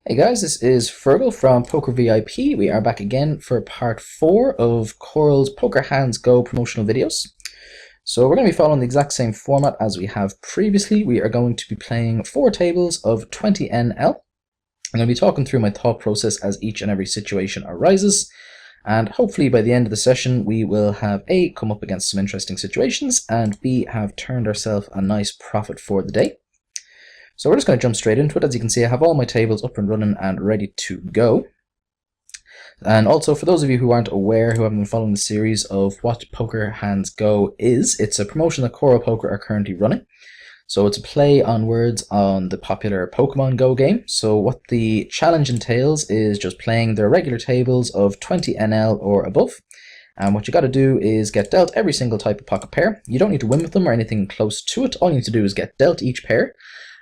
Hey guys, this is Fergal from Poker VIP. We are back again for part 4 of Coral's Poker Hands Go promotional videos. So we're going to be following the exact same format as we have previously. We are going to be playing 4 tables of 20 NL. I'm going to be talking through my thought process as each and every situation arises. And hopefully by the end of the session we will have A, come up against some interesting situations, and B, have turned ourselves a nice profit for the day. So we're just going to jump straight into it. As you can see, I have all my tables up and running and ready to go. And also, for those of you who aren't aware, who haven't been following the series of what Poker Hands Go is, it's a promotion that Coral Poker are currently running. So it's a play on words on the popular Pokemon Go game. So what the challenge entails is just playing their regular tables of 20 NL or above. And what you got to do is get dealt every single type of pocket pair. You don't need to win with them or anything close to it. All you need to do is get dealt each pair.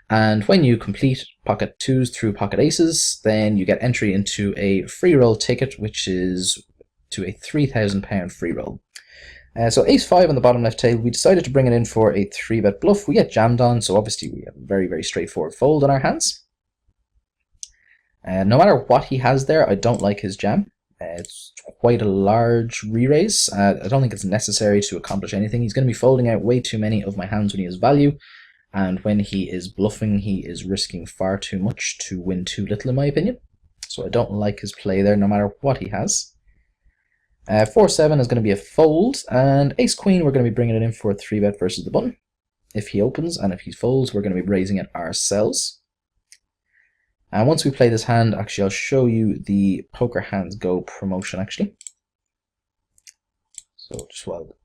And when you complete pocket 2s through pocket aces, then you get entry into a free roll ticket, which is to a £3,000 free roll. So ace 5 on the bottom left table, we decided to bring it in for a 3-bet bluff. We get jammed on, so obviously we have a very, very straightforward fold on our hands. No matter what he has there, I don't like his jam. It's quite a large re-raise. I don't think it's necessary to accomplish anything. He's going to be folding out way too many of my hands when he has value. And when he is bluffing, he is risking far too much to win too little, in my opinion. So I don't like his play there, no matter what he has. 4-7 is going to be a fold, and ace-queen, we're going to be bringing it in for a 3-bet versus the button. If he opens, and if he folds, we're going to be raising it ourselves. And once we play this hand, actually, I'll show you the Poker Hands Go promotion, actually. So just while...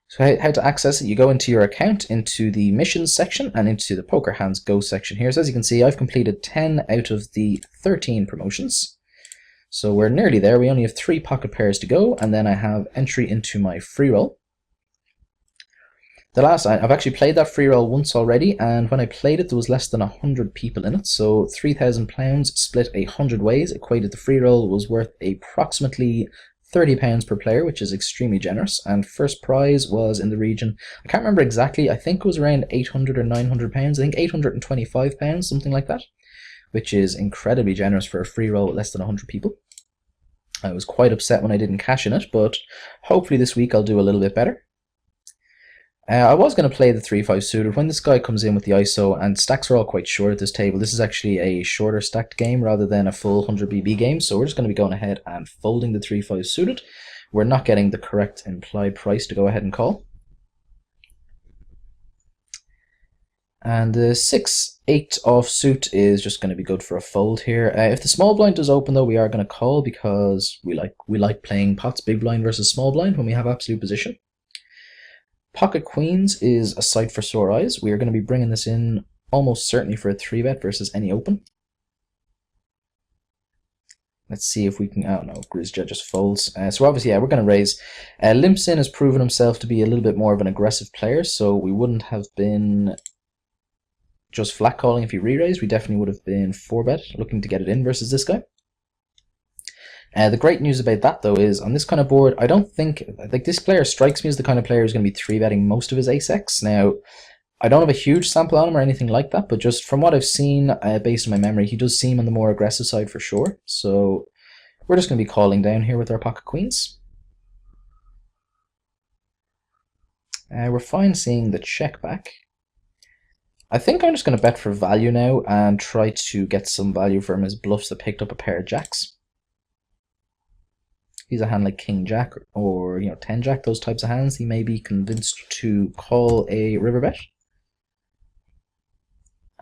So how to access it, you go into your account, into the missions section, and into the Poker Hands Go section here. So as you can see, I've completed 10 out of the 13 promotions. So we're nearly there. We only have 3 pocket pairs to go, and then I have entry into my free roll. I've actually played that free roll once already, and when I played it, there was less than 100 people in it. So £3,000 split 100 ways equated the free roll was worth approximately £30 per player, which is extremely generous, and first prize was in the region, I can't remember exactly, I think it was around £800 or £900, I think £825, something like that, which is incredibly generous for a free roll with less than 100 people. I was quite upset when I didn't cash in it, but hopefully this week I'll do a little bit better. I was going to play the 3-5 suited. When this guy comes in with the ISO, and stacks are all quite short at this table, this is actually a shorter stacked game rather than a full 100BB game, so we're just going to be going ahead and folding the 3-5 suited. We're not getting the correct implied price to go ahead and call. And the 6-8 offsuit is just going to be good for a fold here. If the small blind does open though, we are going to call because we like playing pots big blind versus small blind when we have absolute position. Pocket queens is a sight for sore eyes. We are going to be bringing this in almost certainly for a 3-bet versus any open. Let's see if we can... Oh no, Grizja just folds. So obviously, yeah, we're going to raise. Limpsin has proven himself to be a little bit more of an aggressive player, so we wouldn't have been just flat calling if he re-raised. We definitely would have been 4-bet, looking to get it in versus this guy. The great news about that, though, is on this kind of board, I don't think, like, this player strikes me as the kind of player who's going to be 3-betting most of his ace-x. Now, I don't have a huge sample on him or anything like that, but just from what I've seen, based on my memory, he does seem on the more aggressive side for sure. So, we're just going to be calling down here with our pocket queens. We're fine seeing the check back. I think I'm just going to bet for value now and try to get some value from his bluffs that picked up a pair of jacks. He's a hand like King Jack or 10 Jack, those types of hands, he may be convinced to call a river bet.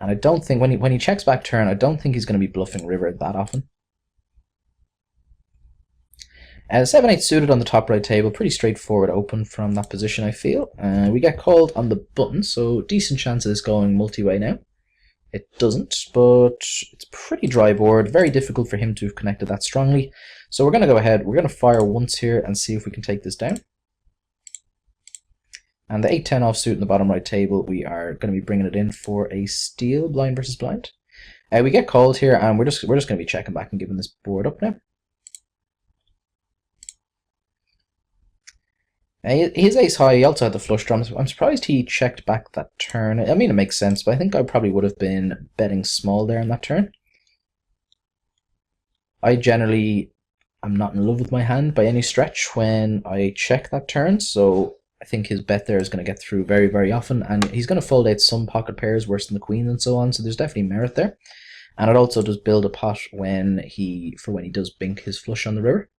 And I don't think when he checks back turn, I don't think he's going to be bluffing river that often. 7-8 suited on the top right table, pretty straightforward open from that position, I feel. We get called on the button, so decent chance of this going multi-way now. It doesn't, but it's a pretty dry board, very difficult for him to have connected that strongly. So we're going to go ahead, we're going to fire once here and see if we can take this down. And the 8-10 offsuit in the bottom right table, we are going to be bringing it in for a steal, blind versus blind. We get called here, and we're just going to be checking back and giving this board up now. His ace high, he also had the flush draw. I'm surprised he checked back that turn. I mean, it makes sense, but I think I probably would have been betting small there on that turn. I'm not in love with my hand by any stretch when I check that turn, so I think his bet there is going to get through very, very often, and he's going to fold out some pocket pairs worse than the queen and so on, so there's definitely merit there. And it also does build a pot when he does bink his flush on the river.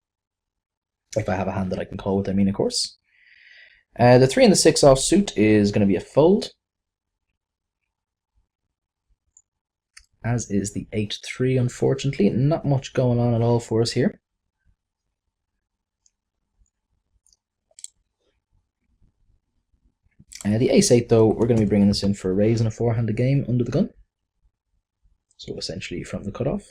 If I have a hand that I can call with, I mean, of course. The 3 and the 6 offsuit is going to be a fold, as is the 8-3, unfortunately. Not much going on at all for us here. The ace-8, though, we're going to be bringing this in for a raise in a 4-handed game under the gun. So essentially from the cutoff.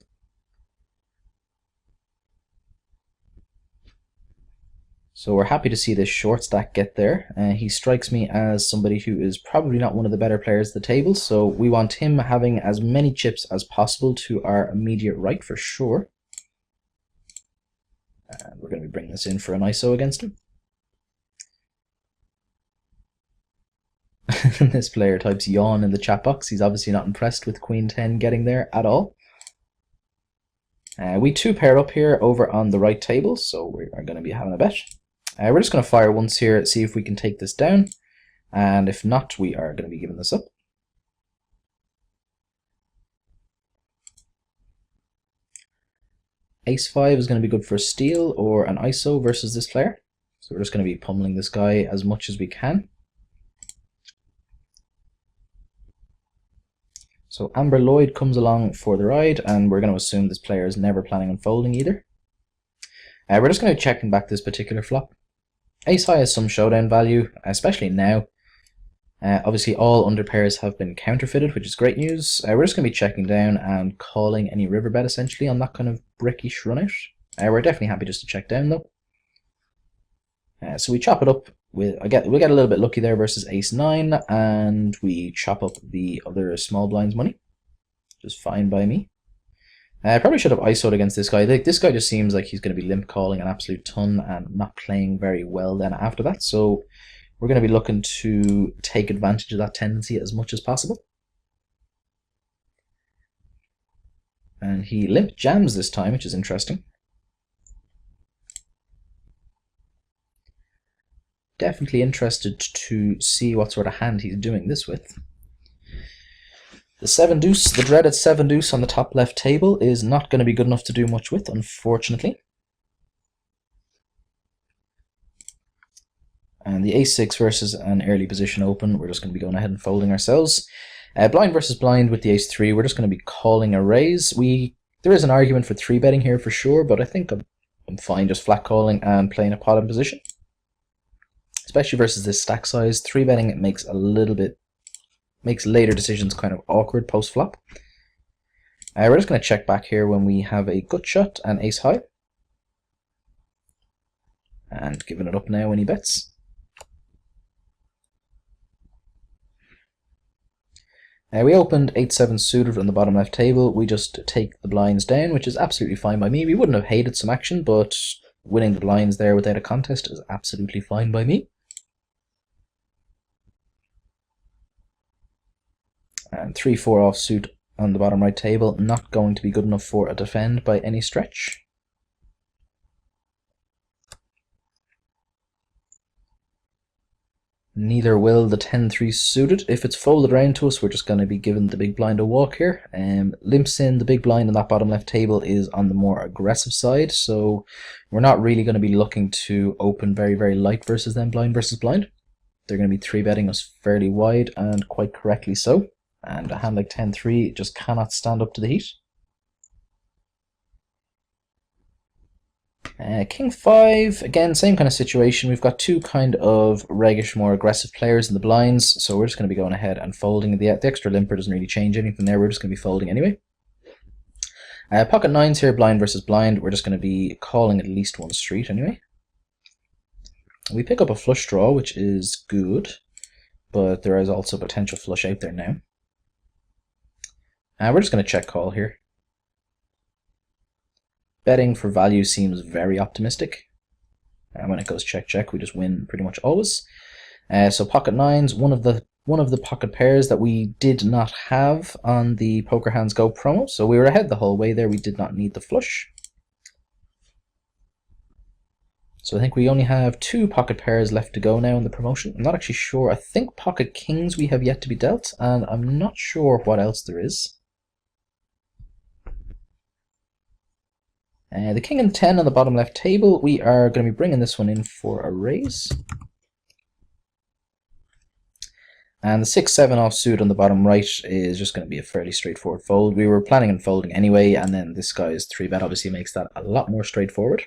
So we're happy to see this short stack get there. He strikes me as somebody who is probably not one of the better players at the table, so we want him having as many chips as possible to our immediate right for sure. And we're going to be bringing this in for an ISO against him. This player types yawn in the chat box. He's obviously not impressed with Queen 10 getting there at all. We 2-pair up here over on the right table, so we are going to be having a bet. We're just going to fire once here, see if we can take this down, and if not, we are going to be giving this up. Ace-5 is going to be good for a steal or an ISO versus this player, so we're just going to be pummeling this guy as much as we can. So Amber Lloyd comes along for the ride, and we're going to assume this player is never planning on folding either. We're just going to be checking back this particular flop. Ace high has some showdown value, especially now. Obviously all under pairs have been counterfeited, which is great news. We're just going to be checking down and calling any river bet essentially on that kind of brickish run out. We're definitely happy just to check down though. So we chop it up. We get a little bit lucky there versus ace-9, and we chop up the other small blinds money. Just fine by me. I probably should have ISO'd against this guy. This guy just seems like he's going to be limp calling an absolute ton and not playing very well then after that. So we're going to be looking to take advantage of that tendency as much as possible. And he limp jams this time, which is interesting. Definitely interested to see what sort of hand he's doing this with. The 7-deuce, the dreaded 7-deuce on the top left table is not going to be good enough to do much with, unfortunately. And the ace-6 versus an early position open, we're just going to be going ahead and folding ourselves. Blind versus blind with the ace-3, we're just going to be calling a raise. There is an argument for 3-betting here for sure, but I think I'm fine just flat calling and playing a pot in position. Especially versus this stack size, 3-betting it makes later decisions kind of awkward post-flop. We're just going to check back here when we have a gut shot and ace high. And giving it up now when he bets. We opened 8-7 suited on the bottom left table. We just take the blinds down, which is absolutely fine by me. We wouldn't have hated some action, but winning the blinds there without a contest is absolutely fine by me. And 3-4 offsuit on the bottom right table, not going to be good enough for a defend by any stretch. Neither will the 10-3 suited. If it's folded around to us, we're just going to be giving the big blind a walk here. Limps in, the big blind on that bottom left table is on the more aggressive side, so we're not really going to be looking to open very, very light versus them, blind versus blind. They're going to be 3-betting us fairly wide, and quite correctly so. And a hand like 10-3 just cannot stand up to the heat. King 5, again, same kind of situation. We've got two kind of reggish, more aggressive players in the blinds, so we're just going to be going ahead and folding. The extra limper doesn't really change anything there, we're just going to be folding anyway. Pocket 9s here, blind versus blind, we're just going to be calling at least one street anyway. We pick up a flush draw, which is good, but there is also potential flush out there now. We're just going to check call here. Betting for value seems very optimistic. And when it goes check check, we just win pretty much always. So pocket 9s, one of the pocket pairs that we did not have on the Poker Hands Go promo. So we were ahead the whole way there. We did not need the flush. So I think we only have 2 pocket pairs left to go now in the promotion. I'm not actually sure. I think pocket kings we have yet to be dealt, and I'm not sure what else there is. The king and 10 on the bottom left table, we are going to be bringing this one in for a raise. And the 6-7 offsuit on the bottom right is just going to be a fairly straightforward fold. We were planning on folding anyway, and then this guy's 3-bet obviously makes that a lot more straightforward.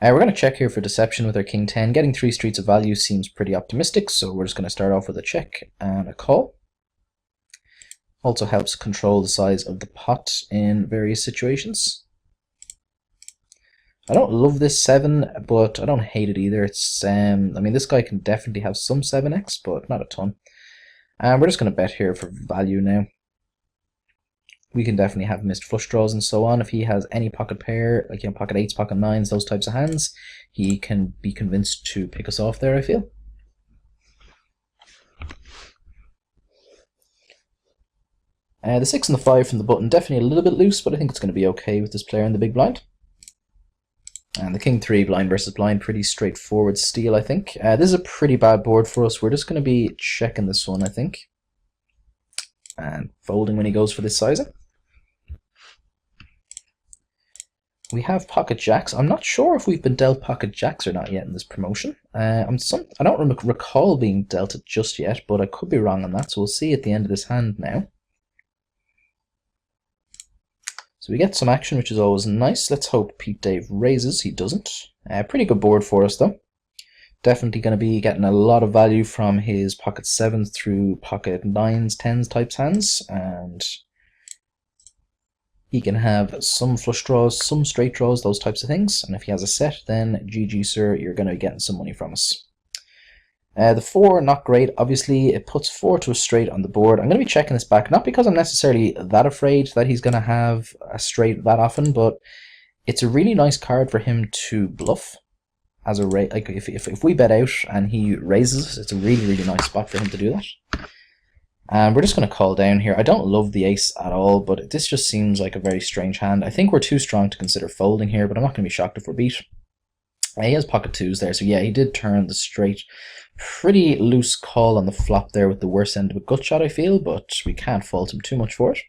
We're going to check here for deception with our king 10. Getting 3 streets of value seems pretty optimistic, so we're just going to start off with a check and a call. Also helps control the size of the pot in various situations. I don't love this 7, but I don't hate it either. It's I mean, this guy can definitely have some 7x, but not a ton. And we're just going to bet here for value now. We can definitely have missed flush draws and so on. If he has any pocket pair, like, you know, pocket 8s, pocket 9s, those types of hands, he can be convinced to pick us off there, I feel. The 6 and the 5 from the button, definitely a little bit loose, but I think it's going to be okay with this player in the big blind. And the king 3 blind versus blind, pretty straightforward steal, I think. This is a pretty bad board for us. We're just going to be checking this one, I think. And folding when he goes for this sizing. We have pocket jacks. I'm not sure if we've been dealt pocket jacks or not yet in this promotion. I don't recall being dealt it just yet, but I could be wrong on that, so we'll see at the end of this hand now. So we get some action, which is always nice. Let's hope Pete Dave raises. He doesn't. Pretty good board for us, though. Definitely going to be getting a lot of value from his pocket 7s through pocket 9s, 10s types hands. And he can have some flush draws, some straight draws, those types of things. And if he has a set, then GG, sir, you're going to be getting some money from us. The 4, not great. Obviously, it puts 4 to a straight on the board. I'm going to be checking this back, not because I'm necessarily that afraid that he's going to have a straight that often, but it's a really nice card for him to bluff. As a like if we bet out and he raises, it's a really, really nice spot for him to do that. And we're just going to call down here. I don't love the ace at all, but this just seems like a very strange hand. I think we're too strong to consider folding here, but I'm not going to be shocked if we're beat. He has pocket 2s there, so yeah, he did turn the straight. Pretty loose call on the flop there with the worst end of a gut shot, I feel, but we can't fault him too much for it.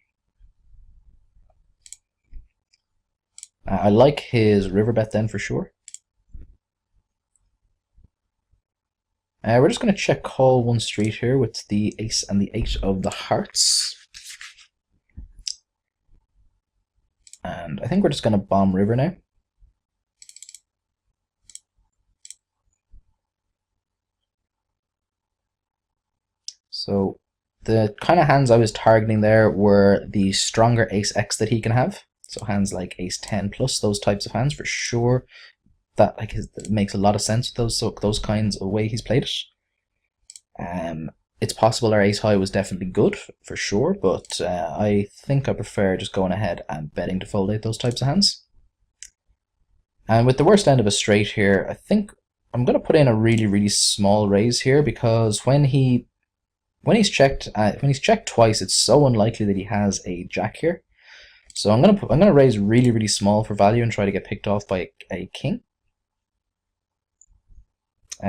I like his river bet then for sure. We're just going to check call 1 street here with the ace and the 8 of the hearts. And I think we're just going to bomb river now. So the kind of hands I was targeting there were the stronger ace-x that he can have. So hands like ace-10 plus, those types of hands for sure. That it makes a lot of sense with those kinds of way he's played it. It's possible our ace-high was definitely good for sure, but I think I prefer just going ahead and betting to fold out those types of hands. And with the worst end of a straight here, I think I'm going to put in a really, really small raise here, because when he's checked twice, it's so unlikely that he has a jack here. So I'm gonna raise really, really small for value and try to get picked off by a king.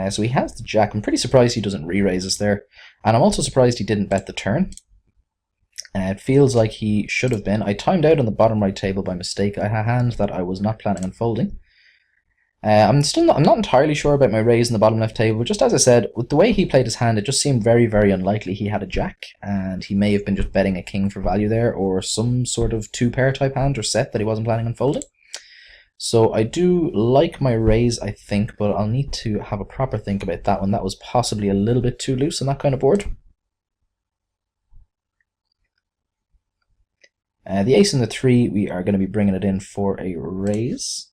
So he has the jack. I'm pretty surprised he doesn't re-raise us there, and I'm also surprised he didn't bet the turn. It feels like he should have been. I timed out on the bottom right table by mistake. I had a hand that I was not planning on folding. I'm not entirely sure about my raise in the bottom left table, but just as I said, with the way he played his hand, it just seemed very, very unlikely he had a jack, and he may have been just betting a king for value there, or some sort of 2-pair type hand or set that he wasn't planning on folding. So I do like my raise, I think, but I'll need to have a proper think about that one. That was possibly a little bit too loose on that kind of board. The ace and the 3, we are going to be bringing it in for a raise.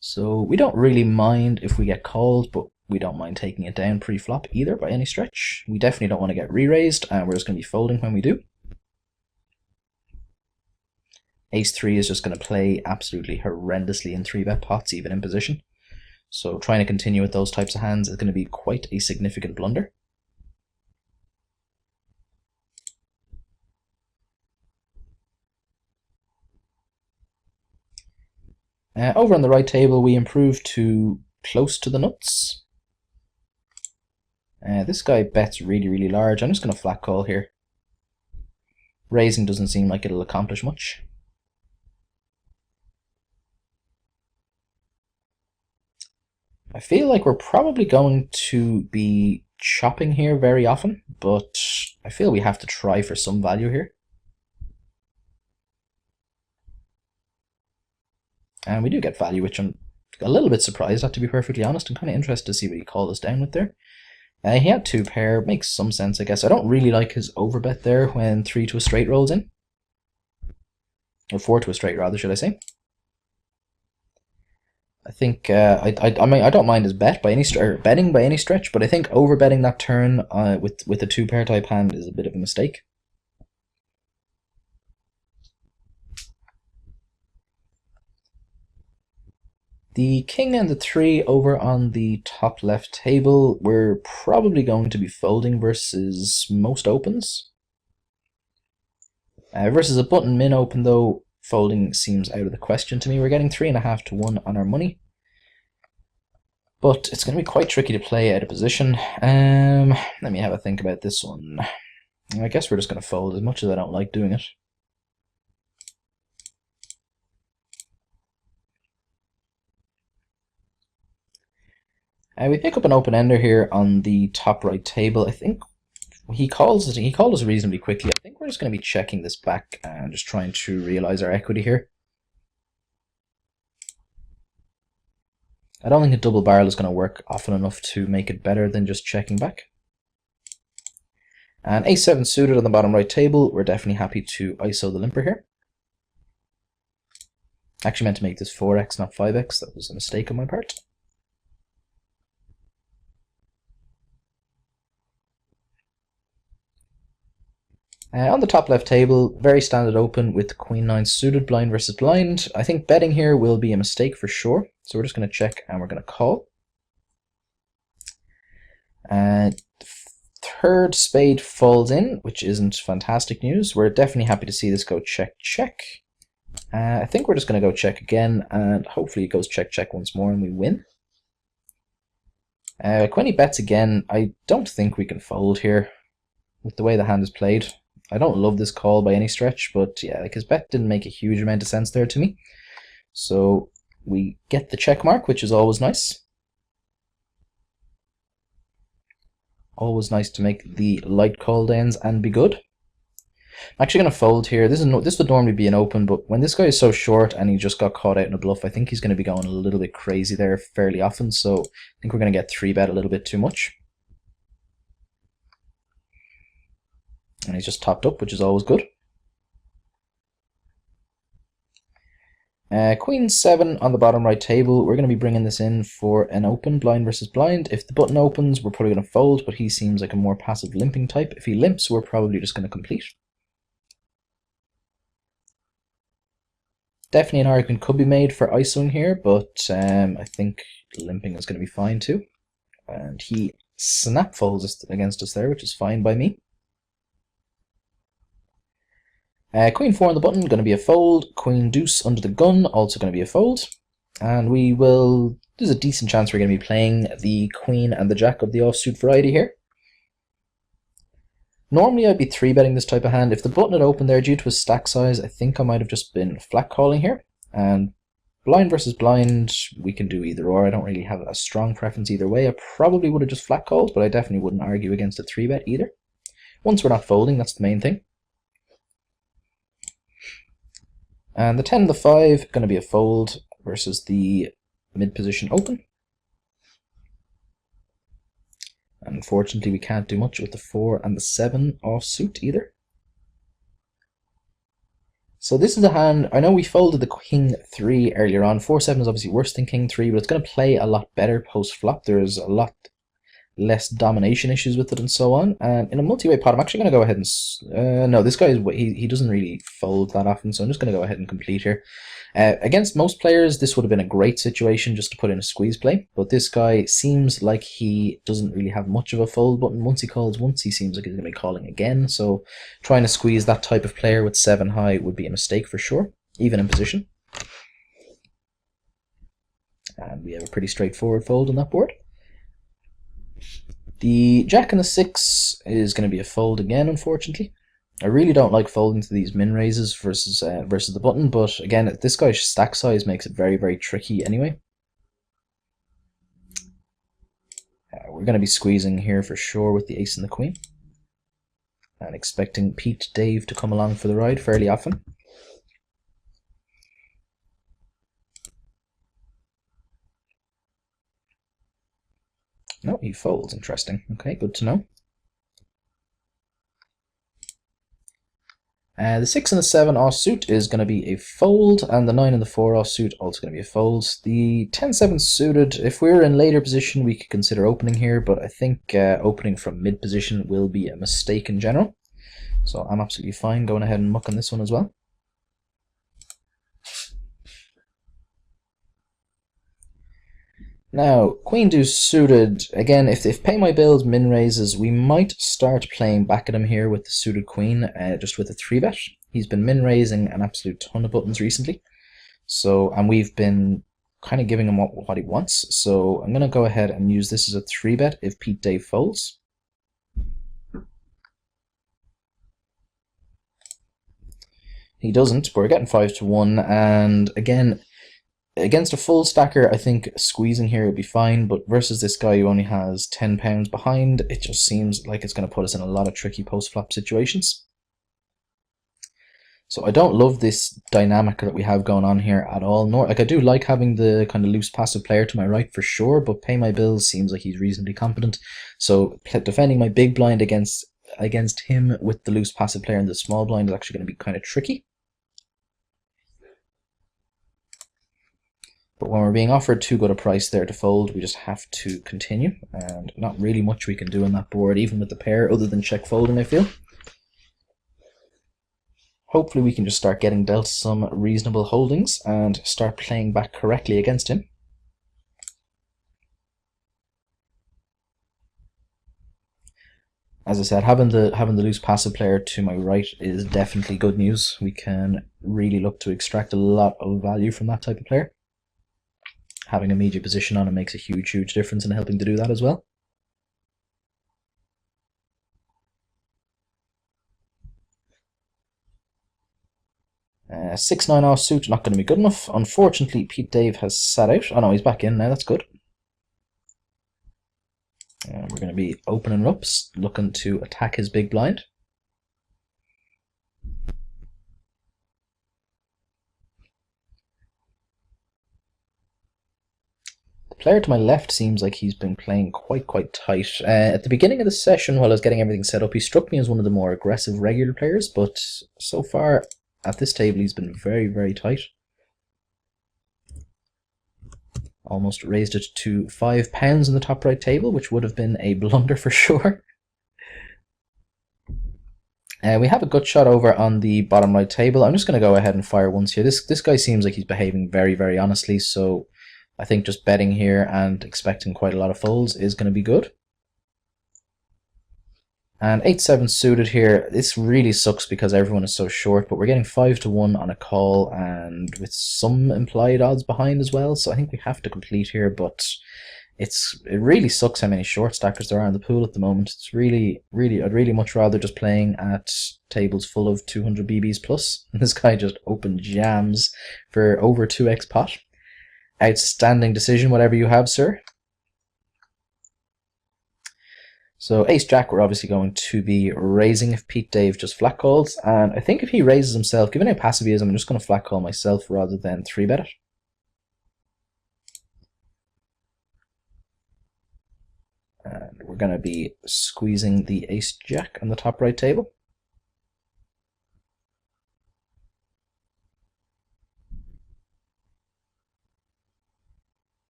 So we don't really mind if we get called, but we don't mind taking it down pre-flop either by any stretch. We definitely don't want to get re-raised, and we're just going to be folding when we do. Ace-3 is just going to play absolutely horrendously in 3-bet pots, even in position. So trying to continue with those types of hands is going to be quite a significant blunder. Over on the right table, we improve to close to the nuts. This guy bets really, really large. I'm just going to flat call here. Raising doesn't seem like it'll accomplish much. I feel like we're probably going to be chopping here very often, but I feel we have to try for some value here. And we do get value, which I'm a little bit surprised at, to be perfectly honest. I'm kind of interested to see what he called us down with there. He had 2 pair, makes some sense, I guess. I don't really like his overbet there when 3 to a straight rolls in. Or 4 to a straight, rather, should I say. I think, I mean, I don't mind his bet by any betting by any stretch, but I think overbetting that turn with a 2 pair type hand is a bit of a mistake. The king and the 3 over on the top left table, we're probably going to be folding versus most opens. Versus a button min open though, folding seems out of the question to me. We're getting 3.5 to 1 on our money. But it's going to be quite tricky to play out of position. Let me have a think about this one. I guess we're just going to fold, as much as I don't like doing it. We pick up an open-ender here on the top right table. I think he called us reasonably quickly. I think we're just going to be checking this back and just trying to realize our equity here. I don't think a double barrel is going to work often enough to make it better than just checking back. And ace-7 suited on the bottom right table. We're definitely happy to ISO the limper here. Actually meant to make this 4x, not 5x. That was a mistake on my part. On the top left table, very standard open with Queen 9 suited, blind versus blind. I think betting here will be a mistake for sure. So we're just going to check and we're going to call. Third spade folds in, which isn't fantastic news. We're definitely happy to see this go check, check. I think we're just going to go check again, and hopefully it goes check, check once more and we win. When he bets again, I don't think we can fold here with the way the hand is played. I don't love this call by any stretch, but yeah, like his bet didn't make a huge amount of sense there to me. So we get the check mark, which is always nice. Always nice to make the light call downs and be good. I'm actually going to fold here. This would normally be an open, but when this guy is so short and he just got caught out in a bluff, I think he's going to be going a little bit crazy there fairly often. So I think we're going to get 3-bet a little bit too much. And he's just topped up, which is always good. Queen 7 on the bottom right table. We're going to be bringing this in for an open, blind versus blind. If the button opens, we're probably going to fold, but he seems like a more passive limping type. If he limps, we're probably just going to complete. Definitely an argument could be made for ISOing here, but I think limping is going to be fine too. And he snap folds against us there, which is fine by me. Queen 4 on the button, going to be a fold. Queen deuce under the gun, also going to be a fold. And we will, there's a decent chance we're going to be playing the queen and the jack of the offsuit variety here. Normally I'd be 3-betting this type of hand. If the button had opened there due to his stack size, I think I might have just been flat calling here. And blind versus blind, we can do either or. I don't really have a strong preference either way. I probably would have just flat called, but I definitely wouldn't argue against a 3-bet either. Once we're not folding, that's the main thing. And the 10 and the 5, going to be a fold versus the mid position open. Unfortunately, we can't do much with the 4 and the 7 offsuit either. So this is a hand, I know we folded the King 3 earlier on. 4-7 is obviously worse than King 3, but it's going to play a lot better post-flop. There's a lot less domination issues with it and so on. And in a multi-way pot, I'm actually going to go ahead and... no, this guy, he doesn't really fold that often, so I'm just going to go ahead and complete here. Against most players, this would have been a great situation just to put in a squeeze play, but this guy seems like he doesn't really have much of a fold button. Once he calls once, he seems like he's going to be calling again, so trying to squeeze that type of player with 7 high would be a mistake for sure, even in position. And we have a pretty straightforward fold on that board. The Jack and the 6 is going to be a fold again, unfortunately. I really don't like folding to these min raises versus the button, but again, this guy's stack size makes it very, very tricky anyway. We're going to be squeezing here for sure with the ace and the queen, and expecting Pete Dave to come along for the ride fairly often. No, he folds. Interesting. Okay, good to know. The 6 and the 7 offsuit is going to be a fold, and the 9 and the 4 offsuit also going to be a fold. The 10-7 suited, if we were in later position, we could consider opening here, but I think opening from mid position will be a mistake in general. So I'm absolutely fine going ahead and mucking this one as well. Now, Queen Deuce suited, again, if Pay My Bills min raises, we might start playing back at him here with the suited Queen, just with a 3-bet. He's been min raising an absolute ton of buttons recently, and we've been kind of giving him what he wants. So I'm going to go ahead and use this as a 3-bet if Pete Dave folds. He doesn't, but we're getting 5-1, and again, against a full stacker, I think squeezing here would be fine, but versus this guy who only has 10 pounds behind, it just seems like it's going to put us in a lot of tricky post-flop situations. So I don't love this dynamic that we have going on here at all. Nor, like, I do like having the kind of loose passive player to my right for sure, but Pay My Bills seems like he's reasonably competent. So defending my big blind against him with the loose passive player in the small blind is actually going to be kind of tricky. But when we're being offered too good a price there to fold, we just have to continue, and not really much we can do on that board, even with the pair, other than check folding, I feel. Hopefully we can just start getting dealt some reasonable holdings and start playing back correctly against him. As I said, having the loose passive player to my right is definitely good news. We can really look to extract a lot of value from that type of player. Having a media position on him makes a huge, huge difference in helping to do that as well. Uh, 6-9 offsuit, not going to be good enough. Unfortunately, Pete Dave has sat out. Oh no, he's back in now, that's good. We're going to be opening up, looking to attack his big blind. Player to my left seems like he's been playing quite tight. At the beginning of the session, while I was getting everything set up, he struck me as one of the more aggressive regular players, but so far at this table he's been very, very tight. Almost raised it to £5 in the top right table, which would have been a blunder for sure. We have a gut shot over on the bottom right table. I'm just going to go ahead and fire once here. This guy seems like he's behaving very, very honestly, so I think just betting here and expecting quite a lot of folds is going to be good. And 8-7 suited here. This really sucks because everyone is so short, but we're getting 5-1 on a call and with some implied odds behind as well. So I think we have to complete here, but it really sucks how many short stackers there are in the pool at the moment. It's really, I'd really much rather just playing at tables full of 200 BBs plus. And this guy just opened jams for over 2x pot. Outstanding decision, whatever you have, sir. So Ace-Jack, we're obviously going to be raising if Pete Dave just flat calls. And I think if he raises himself, given how passive he is, I'm just going to flat call myself rather than 3-bet it. And we're going to be squeezing the Ace-Jack on the top right table.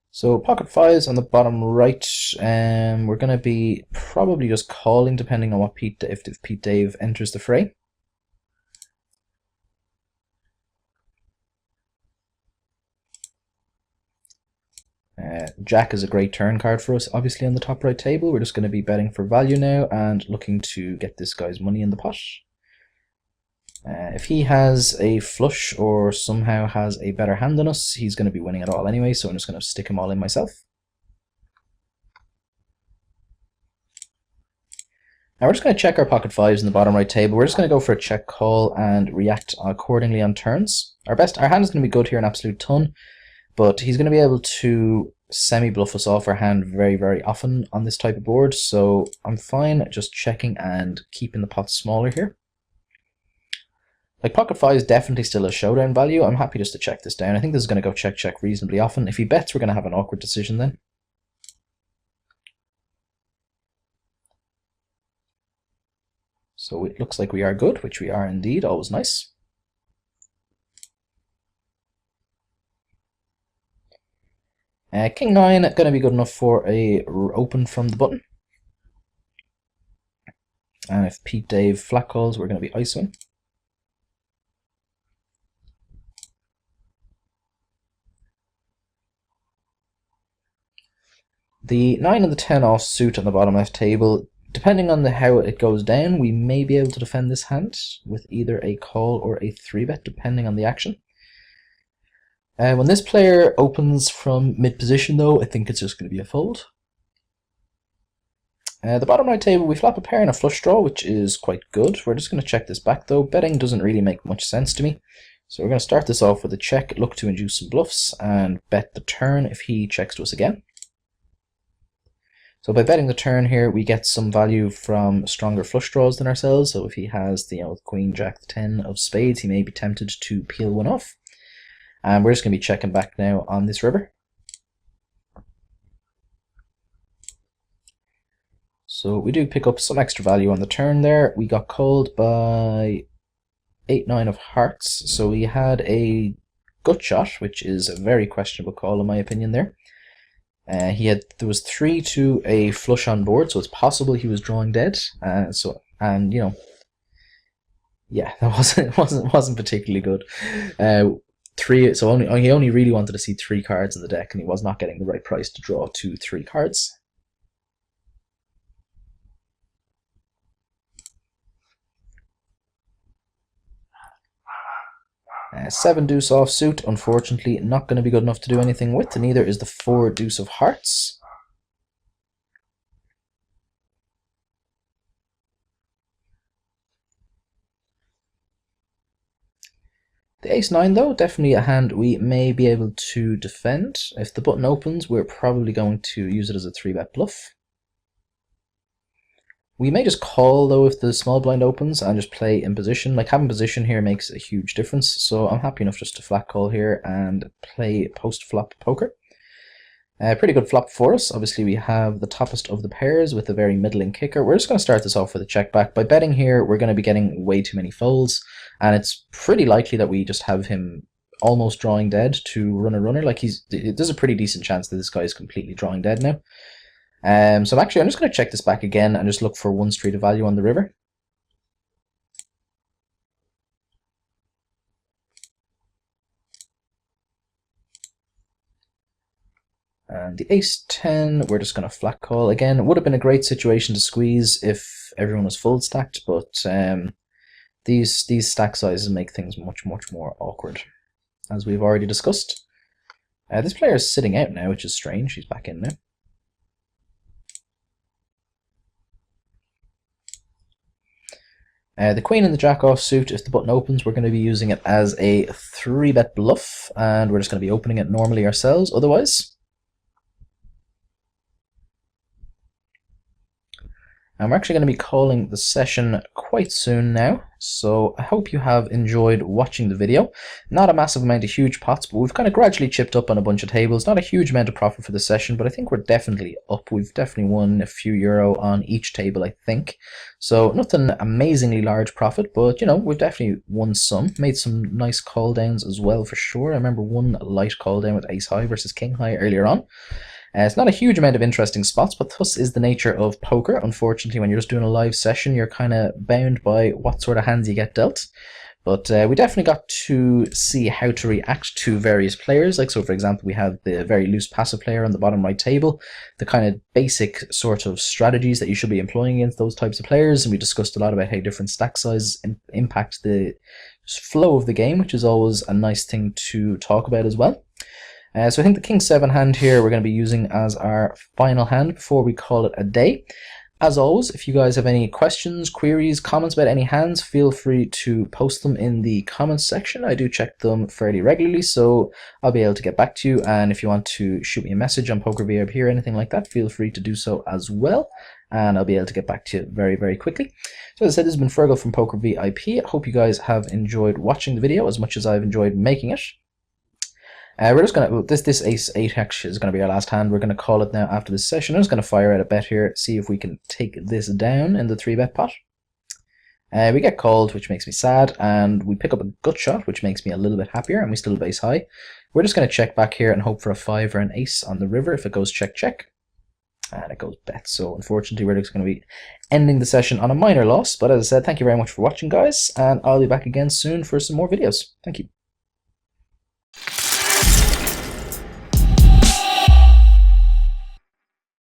So pocket fives on the bottom right, we're going to be probably just calling depending on what if Pete Dave enters the fray. Jack is a great turn card for us, obviously on the top right table. We're just going to be betting for value now and looking to get this guy's money in the pot. If he has a flush or somehow has a better hand than us, he's going to be winning it all anyway, so I'm just going to stick him all in myself. Now we're just going to check our pocket fives in the bottom right table. We're just going to go for a check call and react accordingly on turns. Our hand is going to be good here, an absolute ton, but he's going to be able to semi-bluff us off our hand very, very often on this type of board, so I'm fine just checking and keeping the pot smaller here. Like, pocket five is definitely still a showdown value. I'm happy just to check this down. I think this is going to go check reasonably often. If he bets, we're going to have an awkward decision then. So it looks like we are good, which we are indeed, always nice. King 9, going to be good enough for a open from the button. And if Pete Dave flat calls, we're going to be ISOing. The 9 and the 10 offsuit on the bottom left table, depending on how it goes down, we may be able to defend this hand with either a call or a 3-bet, depending on the action. When this player opens from mid-position, though, I think it's just going to be a fold. The bottom right table, we flop a pair and a flush draw, which is quite good. We're just going to check this back, though. Betting doesn't really make much sense to me. So we're going to start this off with a check, look to induce some bluffs, and bet the turn if he checks to us again. So by betting the turn here, we get some value from stronger flush draws than ourselves. So if he has the Queen, Jack, the 10 of spades, he may be tempted to peel one off. And we're just going to be checking back now on this river. So we do pick up some extra value on the turn there. We got called by 8-9 of hearts. So we had a gut shot, which is a very questionable call in my opinion there. There was 3 to a flush on board, so it's possible he was drawing dead. Yeah, that wasn't particularly good. He only really wanted to see 3 cards in the deck, and he was not getting the right price to draw 2-3 cards. 7 deuce offsuit, unfortunately not going to be good enough to do anything with, and neither is the 4 deuce of hearts. The ace 9 though, definitely a hand we may be able to defend. If the button opens, we're probably going to use it as a 3-bet bluff. We may just call though if the small blind opens and just play in position. Like, having position here makes a huge difference, so I'm happy enough just to flat call here and play post-flop poker. Pretty good flop for us. Obviously we have the toppest of the pairs with a very middling kicker. We're just going to start this off with a check back. By betting here, we're going to be getting way too many folds, and it's pretty likely that we just have him almost drawing dead to run a runner. Like, there's a pretty decent chance that this guy is completely drawing dead now. So I'm just going to check this back again and just look for 1 street of value on the river. And the ace 10, we're just going to flat call. Again, it would have been a great situation to squeeze if everyone was full stacked, but these stack sizes make things much more awkward, as we've already discussed. This player is sitting out now, which is strange. He's back in now. The queen and the jack offsuit, if the button opens, we're going to be using it as a 3-bet bluff, and we're just going to be opening it normally ourselves otherwise. And we're actually going to be calling the session quite soon now, so I hope you have enjoyed watching the video. Not a massive amount of huge pots, but we've kind of gradually chipped up on a bunch of tables. Not a huge amount of profit for the session, but I think we're definitely up. We've definitely won a few euro on each table, I think. So nothing amazingly large profit, but we've definitely won some. Made some nice call downs as well for sure. I remember one light call down with ace high versus king high earlier on. It's not a huge amount of interesting spots, but thus is the nature of poker. Unfortunately, when you're just doing a live session, you're kind of bound by what sort of hands you get dealt. But we definitely got to see how to react to various players. Like, so for example, we have the very loose passive player on the bottom right table, the kind of basic sort of strategies that you should be employing against those types of players. And we discussed a lot about how different stack sizes impact the flow of the game, which is always a nice thing to talk about as well. So I think the King 7 hand here we're going to be using as our final hand before we call it a day. As always, if you guys have any questions, queries, comments about any hands, feel free to post them in the comments section. I do check them fairly regularly, so I'll be able to get back to you. And if you want to shoot me a message on PokerVIP or anything like that, feel free to do so as well. And I'll be able to get back to you very, very quickly. So as I said, this has been Fergal from PokerVIP. I hope you guys have enjoyed watching the video as much as I've enjoyed making it. We're just going to, this ace 8 actually is going to be our last hand. We're going to call it now after this session. I'm just going to fire out a bet here, see if we can take this down in the 3-bet pot. We get called, which makes me sad, and we pick up a gut shot, which makes me a little bit happier, and we still have ace high. We're just going to check back here and hope for a 5 or an ace on the river. If it goes check, check, and it goes bet. So unfortunately, we're just going to be ending the session on a minor loss. But as I said, thank you very much for watching, guys, and I'll be back again soon for some more videos. Thank you.